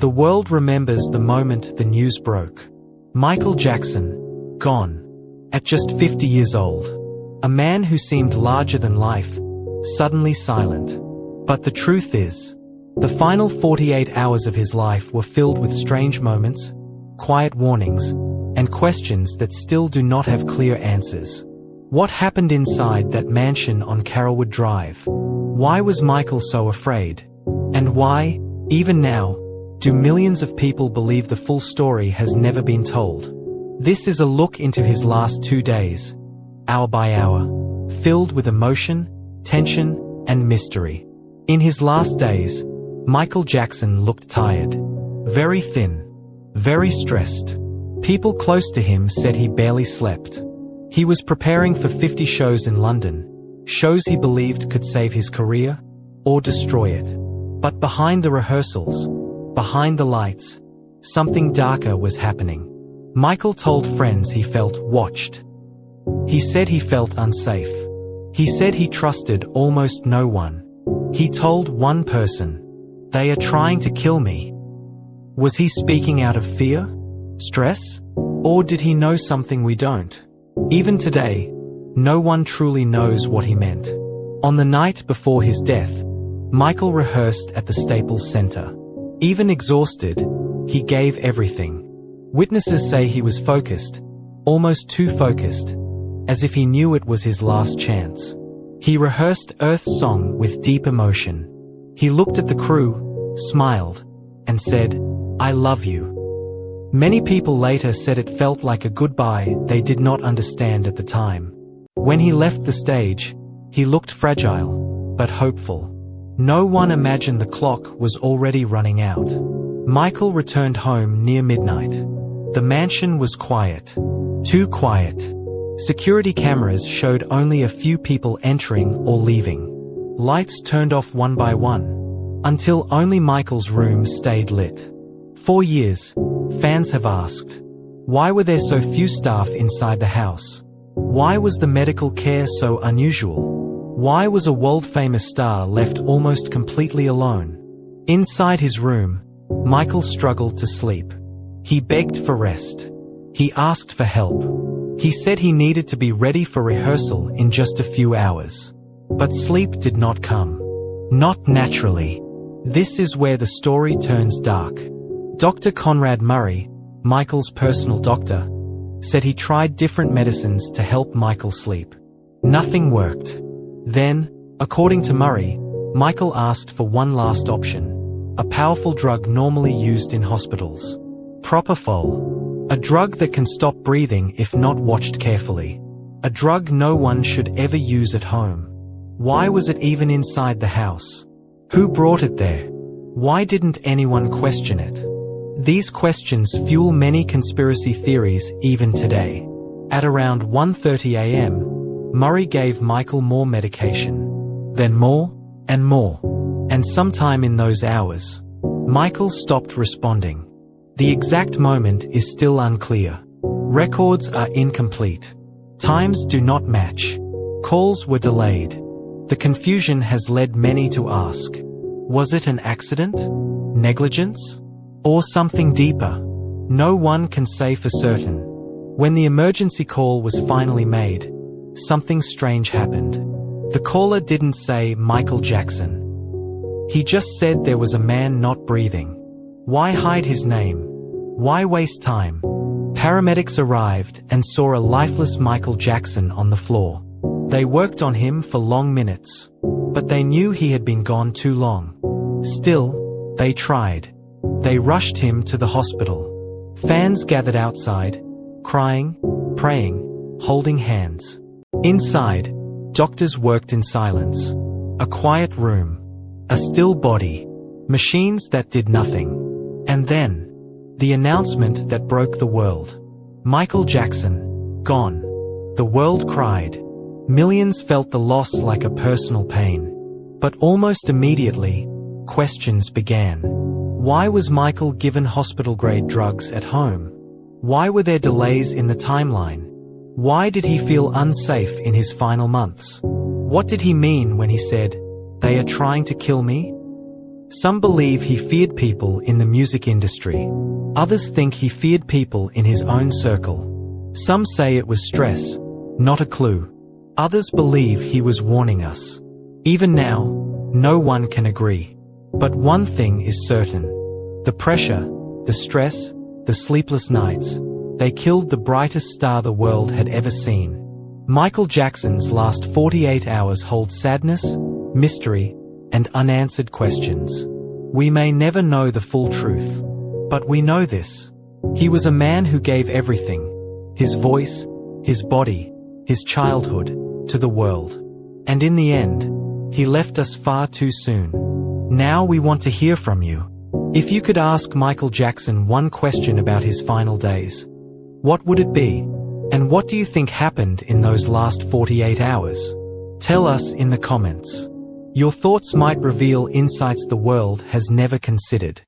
The world remembers the moment the news broke. Michael Jackson, gone. At just 50 years old. A man who seemed larger than life, suddenly silent. But the truth is, the final 48 hours of his life were filled with strange moments, quiet warnings, and questions that still do not have clear answers. What happened inside that mansion on Carolwood Drive? Why was Michael so afraid? And why, even now, do millions of people believe the full story has never been told? This is a look into his last 2 days, hour by hour, filled with emotion, tension, and mystery. In his last days, Michael Jackson looked tired, very thin, very stressed. People close to him said he barely slept. He was preparing for 50 shows in London, shows he believed could save his career or destroy it. But behind the rehearsals, behind the lights, something darker was happening. Michael told friends he felt watched. He said he felt unsafe. He said he trusted almost no one. He told one person, "They are trying to kill me." Was he speaking out of fear? Stress? Or did he know something we don't? Even today, no one truly knows what he meant. On the night before his death, Michael rehearsed at the Staples Center. Even exhausted, he gave everything. Witnesses say he was focused, almost too focused, as if he knew it was his last chance. He rehearsed Earth's Song with deep emotion. He looked at the crew, smiled, and said, "I love you." Many people later said it felt like a goodbye they did not understand at the time. When he left the stage, he looked fragile, but hopeful. No one imagined the clock was already running out. Michael returned home near midnight. The mansion was quiet. Too quiet. Security cameras showed only a few people entering or leaving. Lights turned off one by one, until only Michael's room stayed lit. For years, fans have asked, why were there so few staff inside the house? Why was the medical care so unusual? Why was a world-famous star left almost completely alone? Inside his room, Michael struggled to sleep. He begged for rest. He asked for help. He said he needed to be ready for rehearsal in just a few hours. But sleep did not come. Not naturally. This is where the story turns dark. Dr. Conrad Murray, Michael's personal doctor, said he tried different medicines to help Michael sleep. Nothing worked. Then, according to Murray, Michael asked for one last option, a powerful drug normally used in hospitals. Propofol, a drug that can stop breathing if not watched carefully. A drug no one should ever use at home. Why was it even inside the house? Who brought it there? Why didn't anyone question it? These questions fuel many conspiracy theories even today. At around 1:30 a.m., Murray gave Michael more medication. Then more, and more. And sometime in those hours, Michael stopped responding. The exact moment is still unclear. Records are incomplete. Times do not match. Calls were delayed. The confusion has led many to ask, was it an accident? Negligence? Or something deeper? No one can say for certain. When the emergency call was finally made, something strange happened. The caller didn't say Michael Jackson. He just said there was a man not breathing. Why hide his name? Why waste time? Paramedics arrived and saw a lifeless Michael Jackson on the floor. They worked on him for long minutes, but they knew he had been gone too long. Still, they tried. They rushed him to the hospital. Fans gathered outside, crying, praying, holding hands. Inside, doctors worked in silence. A quiet room. A still body. Machines that did nothing. And then, the announcement that broke the world. Michael Jackson, gone. The world cried. Millions felt the loss like a personal pain. But almost immediately, questions began. Why was Michael given hospital-grade drugs at home? Why were there delays in the timeline? Why did he feel unsafe in his final months? What did he mean when he said, "They are trying to kill me"? Some believe he feared people in the music industry. Others think he feared people in his own circle. Some say it was stress, not a clue. Others believe he was warning us. Even now, no one can agree. But one thing is certain. The pressure, the stress, the sleepless nights, they killed the brightest star the world had ever seen. Michael Jackson's last 48 hours hold sadness, mystery, and unanswered questions. We may never know the full truth. But we know this. He was a man who gave everything, his voice, his body, his childhood, to the world. And in the end, he left us far too soon. Now we want to hear from you. If you could ask Michael Jackson one question about his final days, what would it be? And what do you think happened in those last 48 hours? Tell us in the comments. Your thoughts might reveal insights the world has never considered.